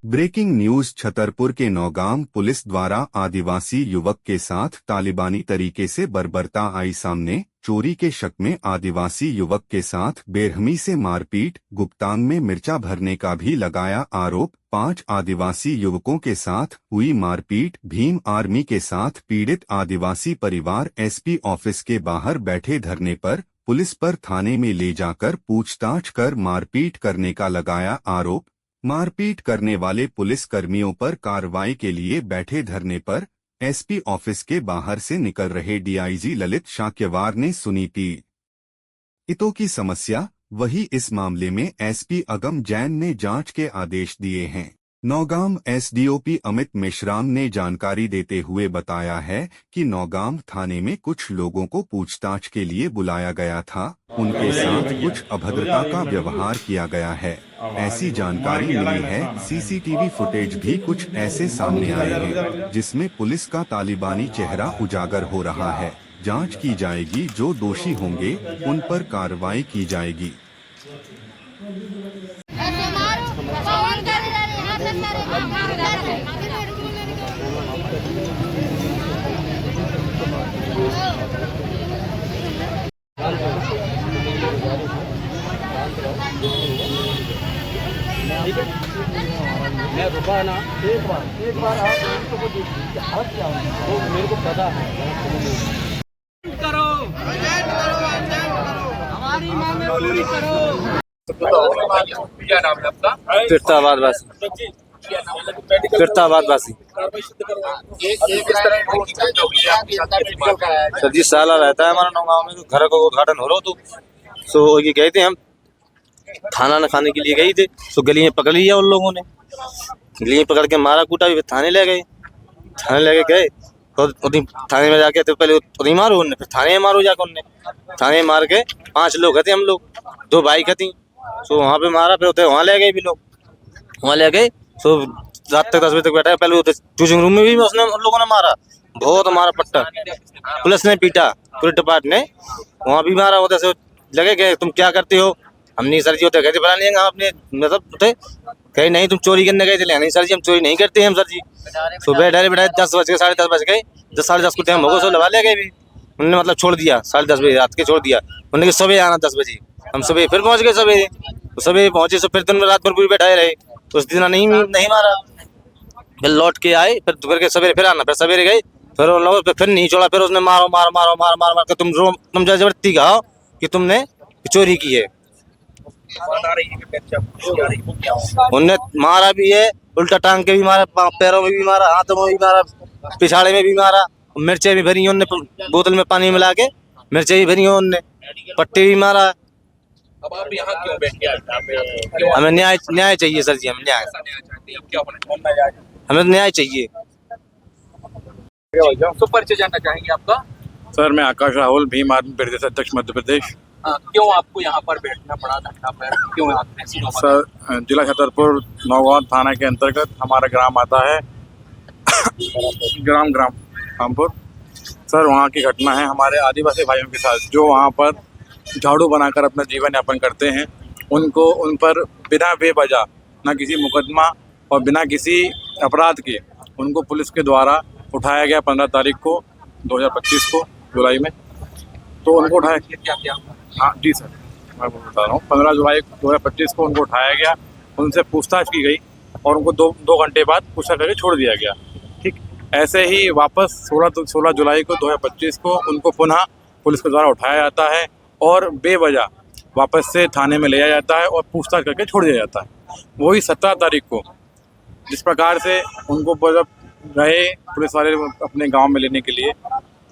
Breaking news Chhatarpur के Nowgam police द्वारा आदिवासी युवक के साथ तालिबानी तरीके से बर्बरता आई सामने। चोरी के शक में आदिवासी युवक के साथ बेरहमी से मारपीट, गुप्तांग में मिर्चा भरने का भी लगाया आरोप। 5 आदिवासी युवकों के साथ हुई मारपीट। भीम आर्मी के साथ पीड़ित आदिवासी परिवार एसपी ऑफिस के बाहर बैठे धरने पर पुलिस पर थाने में ले जाकर पूछताछ कर मारपीट करने का लगाया आरोप। मारपीट करने वाले पुलिस कर्मियों पर कार्रवाई के लिए बैठे धरने पर एसपी ऑफिस के बाहर से निकल रहे डीआईजी ललित शाक्यवार ने सुनी पीड़ितों की समस्या। वही इस मामले में एसपी अगम जैन ने जांच के आदेश दिए हैं। नौगाम एसडीओपी अमित मेश्राम ने जानकारी देते हुए बताया है कि नौगाम थाने में कुछ लोगों को पूछताछ के लिए बुलाया गया था। उनके साथ कुछ अभद्रता का व्यवहार किया गया है, ऐसी जानकारी मिली है। सीसीटीवी फुटेज भी कुछ ऐसे सामने आए हैं जिसमें पुलिस का तालिबानी चेहरा उजागर हो रहा है। जांच की जाएगी, जो दोषी होंगे उन पर कार्रवाई की जाएगी। मैं रुका ना एक बार आप तो मेरे को पता है। करो हमारी मांग पूरी करो। क्या नाम है आपका? फिरताबाद वासी। सर जी साला रहता है हमारा गाँव में, घर का उद्घाटन हो रहा तो सो ये गए थे हम खाना न खाने के लिए गए थे। तो गली में पकड़ लिया उन लोगों ने, गली में पकड़ के मारा कूटा भी, थाने ले गए। थाने ले गए तो थाने में जाके तो पहले उन्हीं मारो उनने, फिर थाने में मारो जाकर उनने। थाने में मार के 5 लोग थे हम लोग, 2 बाइक थी। तो वहाँ पे मारा, फिर वहाँ ले गए भी लोग, वहाँ ले गए। तो रात तक 10 बजे तक बैठा। पहले चूजिंग रूम में भी उसने उन लोगों ने मारा, बहुत मारा पट्टा। पुलिस ने पीटा, पुलिस डिपार्टमेंट ने वहाँ भी मारा। उधर से लगे गए तुम क्या करते हो? हम नहीं सर जी होते कहते बना नहीं, हम अपने मतलब थे कहीं नहीं, तुम चोरी करने गए थे? नहीं सर जी हम चोरी नहीं करते हैं हम सर जी। सुबह बैठे 10 बज गए, 10:30 बज गए, 10 साढ़े 10 को टाइम हो गया। सब लगा ले गए भी उन्होंने, मतलब छोड़ दिया 10:30 बजे रात के, छोड़ दिया उन्होंने कि सुबह आना 10 बजे। हम सुबह फिर पहुंच गए, सुबह पहुंचे। तो फिर दिन रात भर पूरी बैठाए रहे, तो उस दिन नहीं मारा। फिर लौट के आए, फिर दोपहर के सवेरे फिर आना, फिर सवेरे गए, फिर उन लोगों फिर नहीं छोड़ा। फिर उसने मारो मार के तुम जबरदस्ती कहा कि तुमने चोरी की है। उनने मारा भी है, उल्टा टांग के भी मारा, पैरों में भी मारा, हाथों में भी मारा, पिछाड़े में भी मारा। मिर्चें भी भरी उनने, बोतल में पानी मिला के मिर्चें भी भरी उनने, पट्टे भी मारा। अब आप यहाँ क्यों बैठे हैं? हमें न्याय चाहिए सर जी, हमें न्याय, हमें न्याय चाहिए। तो परिचय जानना चाहेंगे आपका? सर मैं आकाश राहुल, भीम आर्मी प्रदेश अध्यक्ष मध्य प्रदेश। क्यों आपको यहाँ पर बैठना पड़ा धरना पर? क्यों आपने? सर जिला छतरपुर नौगांव थाना के अंतर्गत हमारा ग्राम आता है ग्राम रामपुर। सर वहाँ की घटना है हमारे आदिवासी भाइयों के साथ, जो वहाँ पर झाड़ू बनाकर अपना जीवन यापन करते हैं। उन पर बिना बेवजह, ना किसी मुकदमा और बिना किसी अपराध के, उनको पुलिस के द्वारा उठाया गया 15 तारीख को 2025 को जुलाई में। तो उनको उठाया क्या? हाँ जी सर, मैं बता रहा हूँ। 15 जुलाई 2025 को उनको उठाया गया, उनसे पूछताछ की गई और उनको 2 घंटे बाद पूछताछ करके छोड़ दिया गया। ठीक ऐसे ही वापस 16 जुलाई को 2025 को उनको पुनः पुलिस के द्वारा उठाया जाता है और बेवजह वापस से थाने में ले जाया जाता है और पूछताछ करके छोड़ दिया जाता है। वही 17 तारीख को जिस प्रकार से उनको गए पुलिस वाले अपने गाँव में लेने के लिए,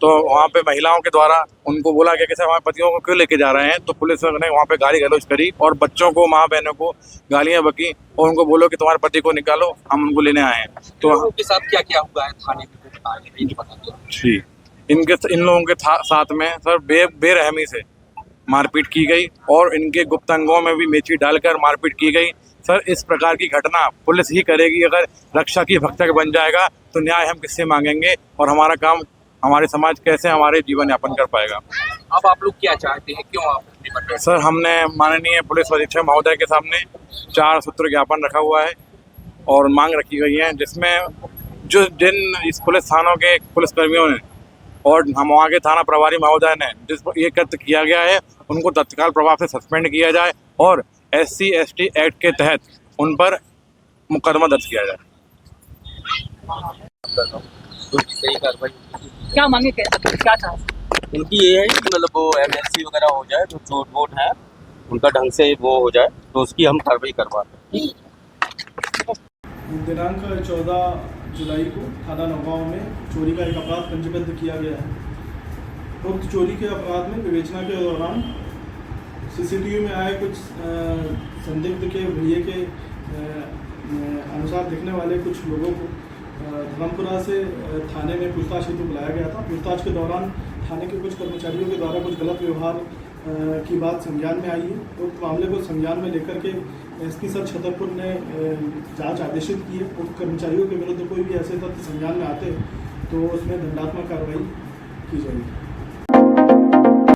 तो वहाँ पे महिलाओं के द्वारा उनको बोला गया कि सर हमारे पतियों को क्यों लेके जा रहे हैं। तो पुलिस ने वहाँ पे गाली गलौज करी और बच्चों को, माँ बहनों को गालियाँ बकी और उनको बोलो कि तुम्हारे पति को निकालो, हम उनको लेने आए हैं। तो उनके साथ क्या क्या हुआ है थाने में? जी, इन लोगों के साथ में सर बेरहमी से मारपीट की गई और इनके गुप्त अंगों में भी मेथी डालकर मारपीट की गई। सर इस प्रकार की घटना पुलिस ही करेगी। अगर रक्षा की भक्षक बन जाएगा तो न्याय हम किससे मांगेंगे और हमारा काम, हमारे समाज कैसे हमारे जीवन यापन कर पाएगा। अब आप लोग क्या चाहते हैं? क्यों आप? सर हमने माननीय पुलिस अधीक्षक महोदय के सामने 4 सूत्र ज्ञापन रखा हुआ है और मांग रखी गई है, जिसमें जिन इस पुलिस थानों के पुलिसकर्मियों ने और हम वहाँ के थाना प्रभारी महोदय ने जिस पर ये कृत्य किया गया है, उनको तत्काल प्रभाव से सस्पेंड किया जाए और SC/ST एक्ट के तहत उन पर मुकदमा दर्ज किया जाए। तो सही कार्रवाई क्या मांगे, क्या चाहते? उनकी ये है कि मतलब वो MLC वगैरह हो जाए, जो चोट वोट है उनका ढंग से वो हो जाए, तो उसकी हम कार्रवाई करवाते हैं। दिनांक 14 जुलाई को थाना नौगांव में चोरी का एक अपराध पंजीबद्ध किया गया है। उक्त चोरी के अपराध में विवेचना के दौरान CCTV में आए कुछ संदिग्ध के भैये के अनुसार दिखने वाले कुछ लोगों को धर्मपुरा से थाने में पूछताछ हेतु बुलाया गया था। पूछताछ के दौरान थाने के कुछ कर्मचारियों के द्वारा कुछ गलत व्यवहार की बात संज्ञान में आई है। उक्त मामले को संज्ञान में लेकर के SP सर छतरपुर ने जांच आदेशित की है। उक्त कर्मचारियों के विरुद्ध कोई भी ऐसे तथ्य संज्ञान में आते हैं तो उसमें दंडात्मक कार्रवाई की जाएगी।